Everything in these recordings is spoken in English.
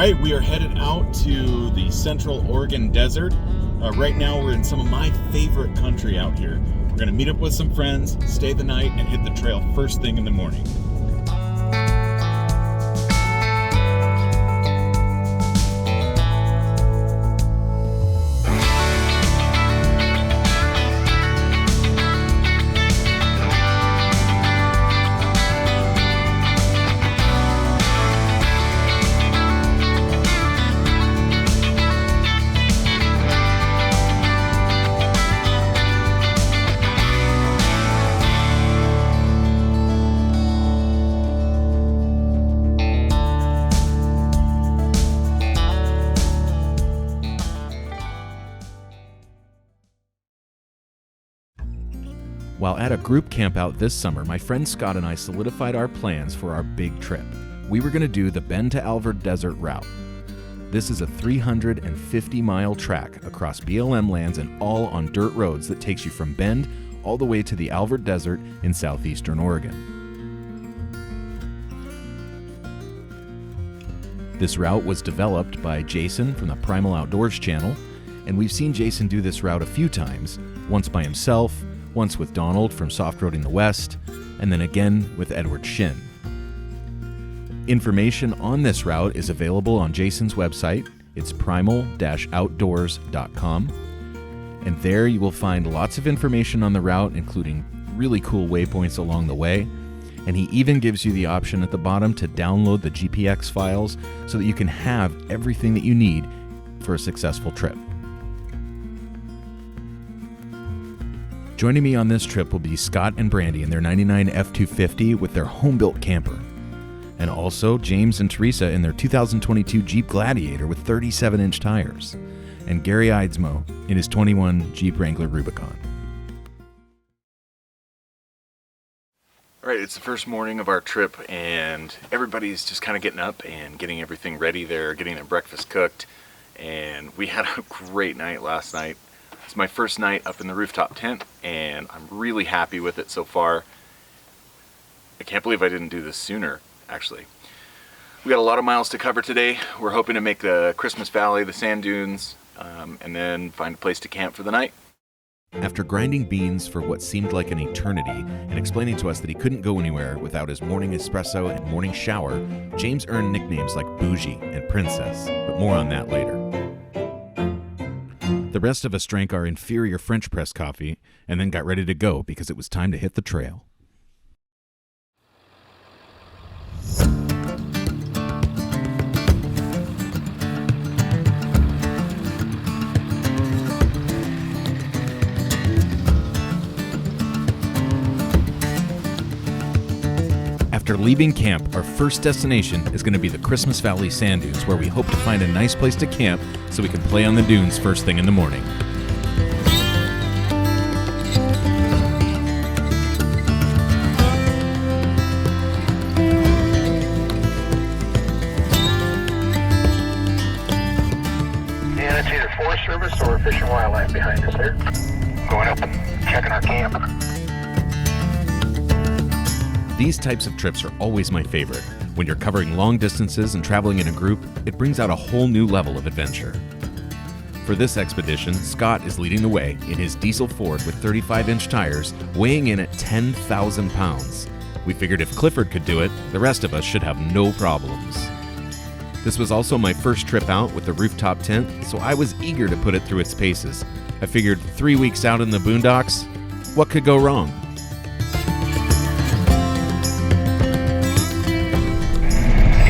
right, we are headed out to the Central Oregon Desert. Right now we're in some of my favorite country out here. We're going to meet up with some friends, stay the night, and hit the trail first thing in the morning. While at a group camp out this summer, my friend Scott and I solidified our plans for our big trip. We were going to do the Bend to Alvord Desert route. This is a 350-mile track across BLM lands and all on dirt roads that takes you from Bend all the way to the Alvord Desert in southeastern Oregon. This route was developed by Jason from the Primal Outdoors channel, and we've seen Jason do this route a few times, once by himself, once with Donald from Soft Roading the West, and then again with Edward Shin. Information on this route is available on Jason's website. It's primal-outdoors.com. And there you will find lots of information on the route, including really cool waypoints along the way. And he even gives you the option at the bottom to download the GPX files so that you can have everything that you need for a successful trip. Joining me on this trip will be Scott and Brandy in their 99 F-250 with their home-built camper. And also James and Theresa in their 2022 Jeep Gladiator with 37-inch tires. And Gary Eidsmoe in his 21 Jeep Wrangler Rubicon. All right, it's the first morning of our trip, and everybody's just kind of getting up and getting everything ready. They're getting their breakfast cooked, and we had a great night last night. It's my first night up in the rooftop tent, and I'm really happy with it so far. I can't believe I didn't do this sooner, actually. We got a lot of miles to cover today. We're hoping to make the Christmas Valley, the sand dunes, and then find a place to camp for the night. After grinding beans for what seemed like an eternity and explaining to us that he couldn't go anywhere without his morning espresso and morning shower, James earned nicknames like Bougie and Princess, but more on that later. The rest of us drank our inferior French press coffee and then got ready to go because it was time to hit the trail. After leaving camp, our first destination is going to be the Christmas Valley Sand Dunes, where we hope to find a nice place to camp so we can play on the dunes first thing in the morning. Yeah, it's either Forest Service or Fish and Wildlife behind us there. Going up and checking our camp. These types of trips are always my favorite. When you're covering long distances and traveling in a group, it brings out a whole new level of adventure. For this expedition, Scott is leading the way in his diesel Ford with 35-inch tires, weighing in at 10,000 pounds. We figured if Clifford could do it, the rest of us should have no problems. This was also my first trip out with the rooftop tent, so I was eager to put it through its paces. I figured 3 weeks out in the boondocks, what could go wrong?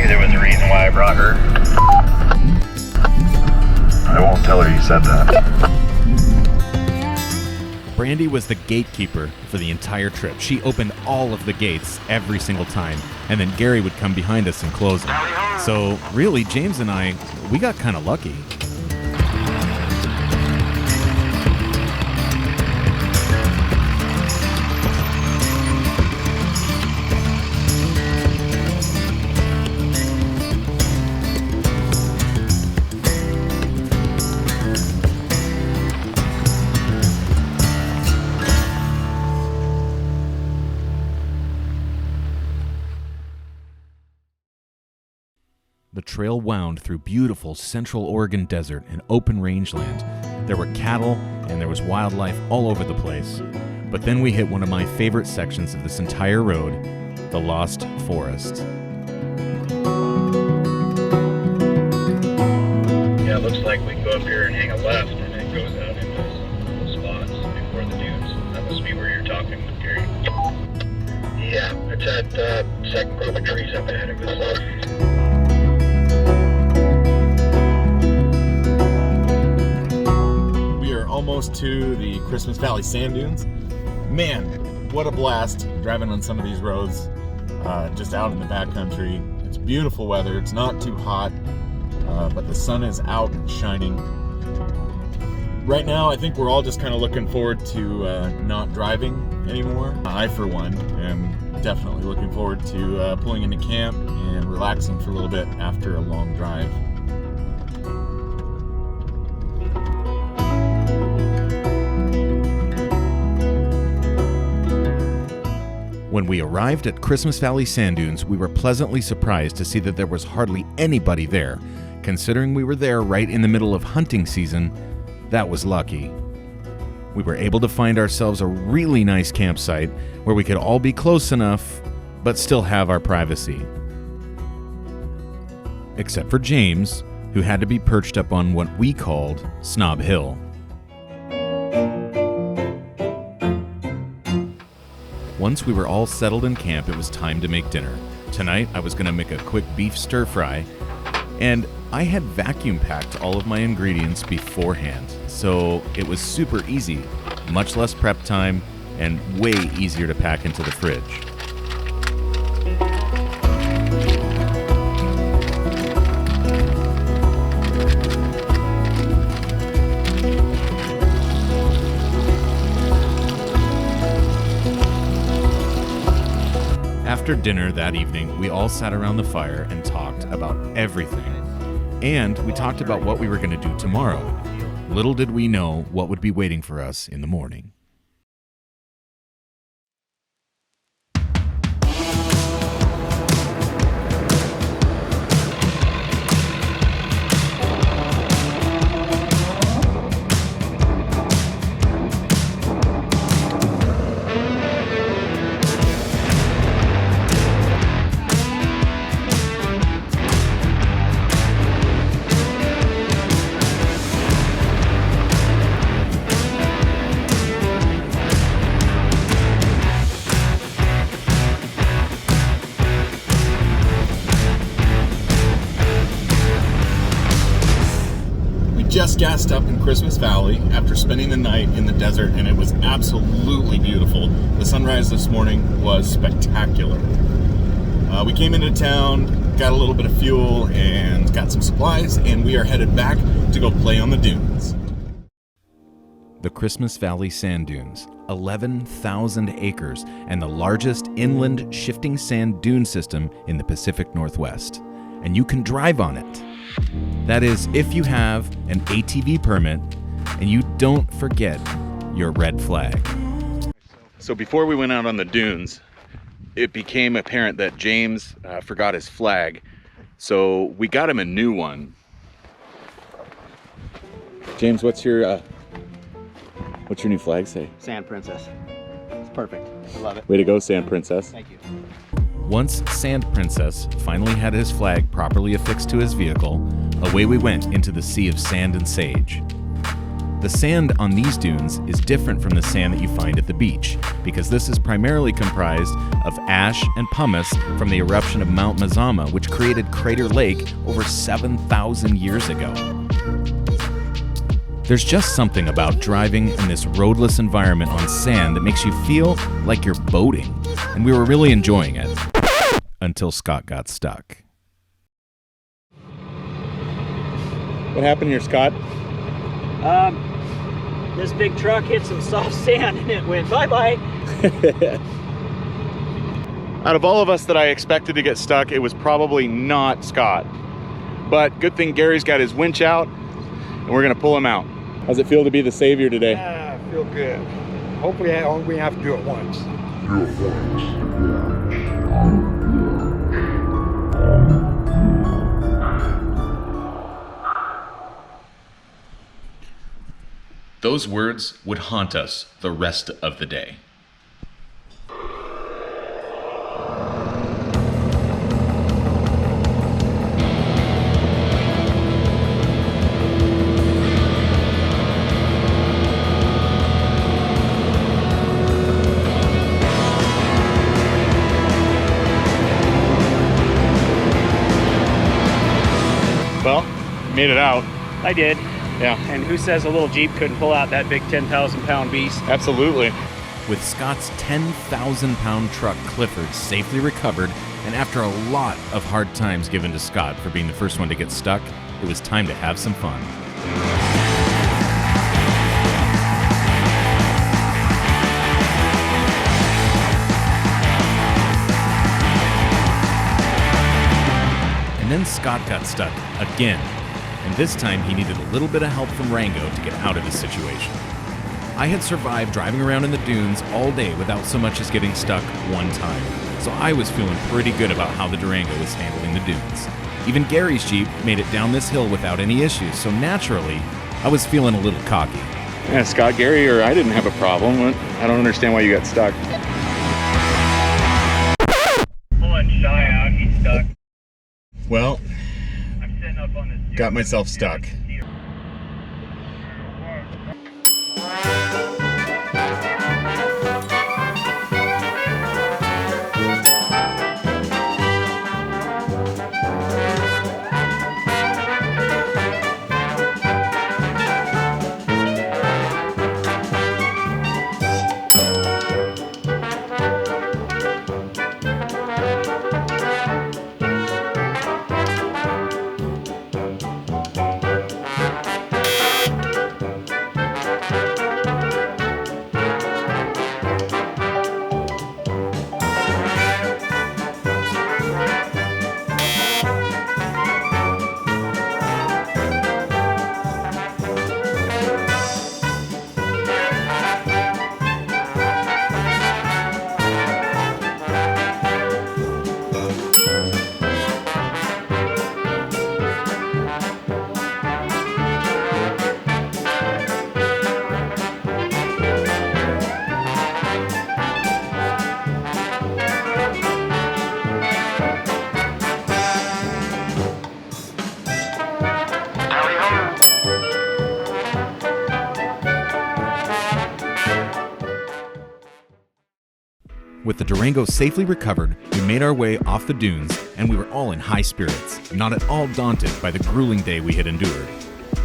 There was a reason why I brought her. I won't tell her you said that. Brandy was the gatekeeper for the entire trip. She opened all of the gates every single time, and then Gary would come behind us and close them. So really, James and I, we got kind of lucky. The trail wound through beautiful Central Oregon desert and open rangeland. There were cattle and there was wildlife all over the place. But then we hit one of my favorite sections of this entire road, the Lost Forest. Yeah, it looks like we can go up here and hang a left, and it goes out into some little spots before the dunes. That must be where you're talking with Gary. Yeah, it's that second group of trees up ahead of us. We are almost to the Christmas Valley Sand Dunes. Man, what a blast driving on some of these roads, just out in the backcountry. It's beautiful weather. It's not too hot, but the sun is out and shining. Right now, I think we're all just kind of looking forward to not driving anymore. I, for one, am definitely looking forward to pulling into camp and relaxing for a little bit after a long drive. When we arrived at Christmas Valley Sand Dunes, we were pleasantly surprised to see that there was hardly anybody there. Considering we were there right in the middle of hunting season, that was lucky. We were able to find ourselves a really nice campsite where we could all be close enough, but still have our privacy. Except for James, who had to be perched up on what we called Snob Hill. Once we were all settled in camp, it was time to make dinner. Tonight, I was going to make a quick beef stir fry, and I had vacuum packed all of my ingredients beforehand, so it was super easy, much less prep time, and way easier to pack into the fridge. After dinner that evening, we all sat around the fire and talked about everything. And we talked about what we were going to do tomorrow. Little did we know what would be waiting for us in the morning. Just gassed up in Christmas Valley after spending the night in the desert, and it was absolutely beautiful. The sunrise this morning was spectacular. We came into town, got a little bit of fuel, and got some supplies, and we are headed back to go play on the dunes. The Christmas Valley Sand Dunes, 11,000 acres, and the largest inland shifting sand dune system in the Pacific Northwest. And you can drive on it. That is, if you have an ATV permit and you don't forget your red flag. So before we went out on the dunes, it became apparent that James forgot his flag. So we got him a new one. James, what's your new flag say? Sand Princess. It's perfect. I love it. Way to go, Sand Princess. Thank you. Once Sand Princess finally had his flag properly affixed to his vehicle, away we went into the sea of sand and sage. The sand on these dunes is different from the sand that you find at the beach, because this is primarily comprised of ash and pumice from the eruption of Mount Mazama, which created Crater Lake over 7,000 years ago. There's just something about driving in this roadless environment on sand that makes you feel like you're boating, and we were really enjoying it. Until Scott got stuck. What happened here, Scott? This big truck hit some soft sand and it went bye-bye. Out of all of us that I expected to get stuck, it was probably not Scott. But good thing Gary's got his winch out, and we're gonna pull him out. How's it feel to be the savior today? Yeah, I feel good. Hopefully I only have to do it once. Those words would haunt us the rest of the day. Well, made it out. I did. Yeah, And who says a little Jeep couldn't pull out that big 10,000-pound beast? absolutely. With Scott's 10,000-pound truck Clifford safely recovered, and after a lot of hard times given to Scott for being the first one to get stuck, it was time to have some fun. And then Scott got stuck again, and this time he needed a little bit of help from Rango to get out of the situation. I had survived driving around in the dunes all day without so much as getting stuck one time, so I was feeling pretty good about how the Durango was handling the dunes. Even Gary's Jeep made it down this hill without any issues, so naturally, I was feeling a little cocky. Yeah, Scott, Gary, or I didn't have a problem. I don't understand why you got stuck. Pulling Shy out, he's stuck. Well, I'm sitting up on this. got myself stuck. With the Durango safely recovered, we made our way off the dunes, and we were all in high spirits, not at all daunted by the grueling day we had endured.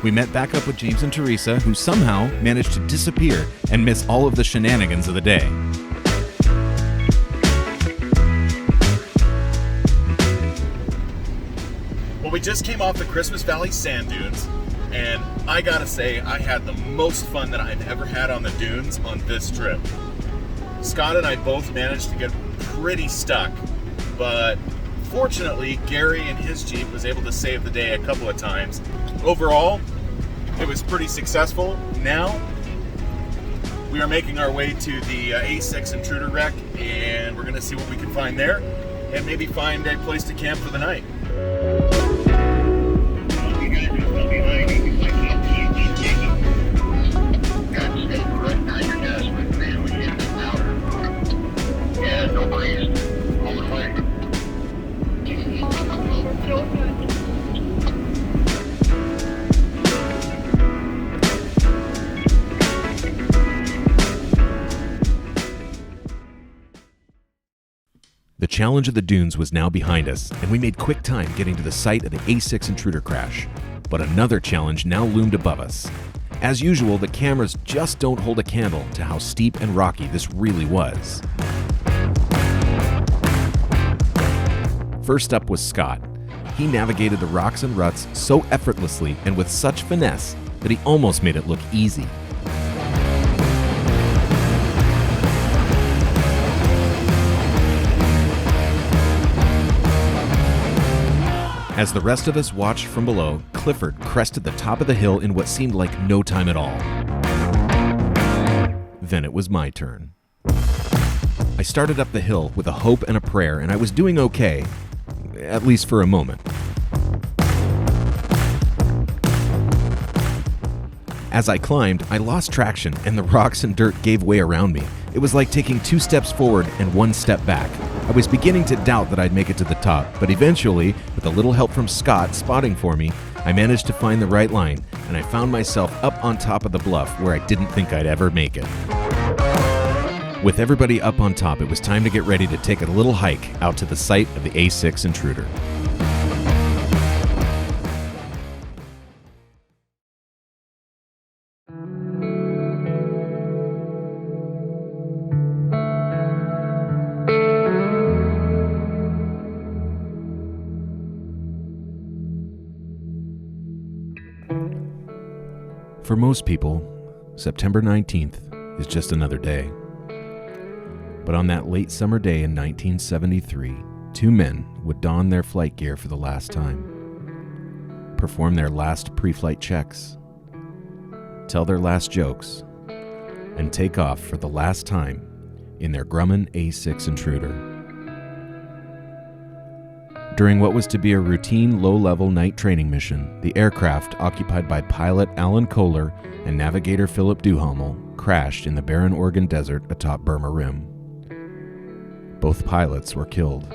We met back up with James and Theresa, who somehow managed to disappear and miss all of the shenanigans of the day. Well, we just came off the Christmas Valley sand dunes, and I gotta say, I had the most fun that I've ever had on the dunes on this trip. Scott and I both managed to get pretty stuck, but fortunately, Gary and his Jeep was able to save the day a couple of times. Overall, it was pretty successful. Now, we are making our way to the A6 intruder wreck, and we're gonna see what we can find there, and maybe find a place to camp for the night. The challenge of the dunes was now behind us, and we made quick time getting to the site of the A6 intruder crash. But another challenge now loomed above us. As usual, the cameras just don't hold a candle to how steep and rocky this really was. First up was Scott. He navigated the rocks and ruts so effortlessly and with such finesse that he almost made it look easy. As the rest of us watched from below, Clifford crested the top of the hill in what seemed like no time at all. Then it was my turn. I started up the hill with a hope and a prayer, and I was doing okay, at least for a moment. As I climbed, I lost traction and the rocks and dirt gave way around me. It was like taking 2 steps forward and 1 step back. I was beginning to doubt that I'd make it to the top, but eventually, with a little help from Scott spotting for me, I managed to find the right line, and I found myself up on top of the bluff where I didn't think I'd ever make it. With everybody up on top, it was time to get ready to take a little hike out to the site of the A6 intruder. For most people, September 19th is just another day. But on that late summer day in 1973, 2 men would don their flight gear for the last time, perform their last pre-flight checks, tell their last jokes, and take off for the last time in their Grumman A6 intruder. During what was to be a routine low-level night training mission, the aircraft, occupied by pilot Alan Kohler and navigator Philip Duhamel, crashed in the barren Oregon Desert atop Burma Rim. Both pilots were killed.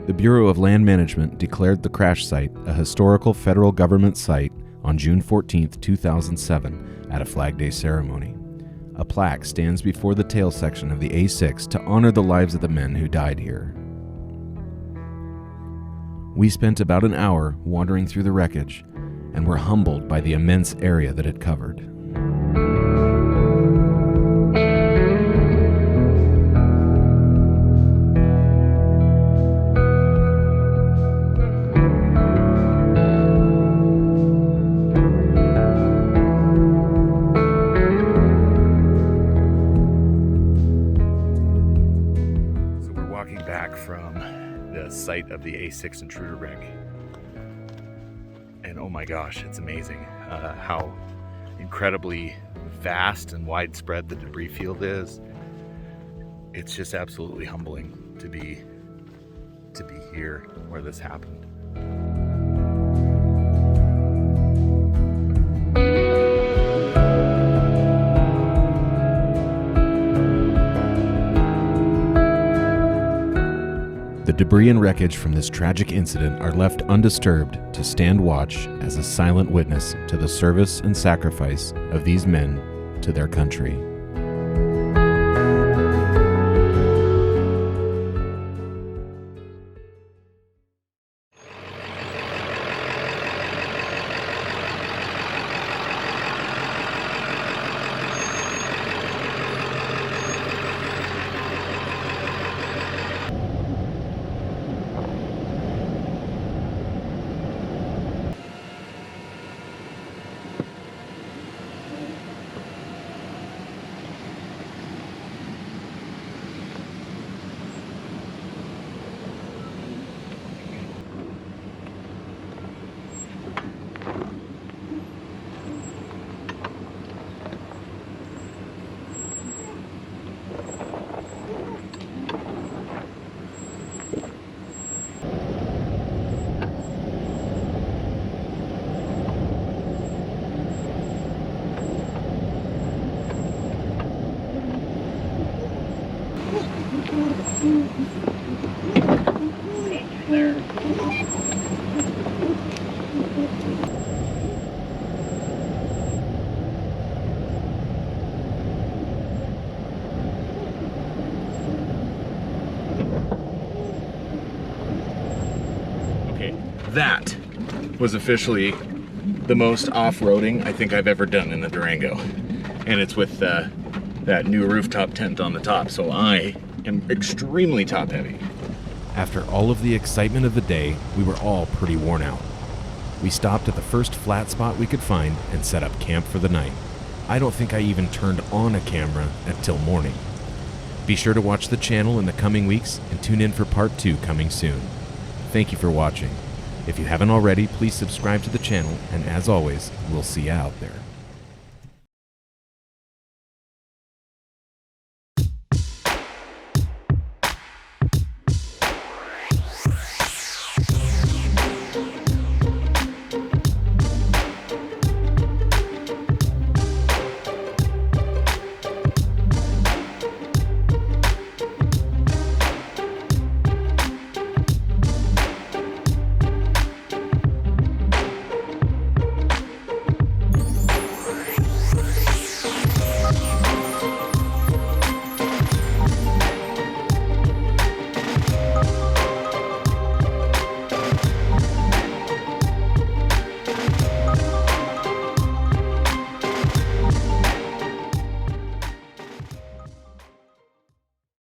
The Bureau of Land Management declared the crash site a historical federal government site on June 14, 2007, at a Flag Day ceremony. A plaque stands before the tail section of the A6 to honor the lives of the men who died here. We spent about an hour wandering through the wreckage and were humbled by the immense area that it covered. So we're walking back from the site of the A6 intruder wreck, and oh my gosh, it's amazing how incredibly vast and widespread the debris field is. It's just absolutely humbling to be here where this happened. The debris and wreckage from this tragic incident are left undisturbed to stand watch as a silent witness to the service and sacrifice of these men to their country. That was officially the most off-roading I think I've ever done in the Durango. And it's with that new rooftop tent on the top, so I am extremely top heavy. After all of the excitement of the day, we were all pretty worn out. We stopped at the first flat spot we could find and set up camp for the night. I don't think I even turned on a camera until morning. Be sure to watch the channel in the coming weeks and tune in for part 2 coming soon. Thank you for watching. If you haven't already, please subscribe to the channel, and as always, we'll see you out there.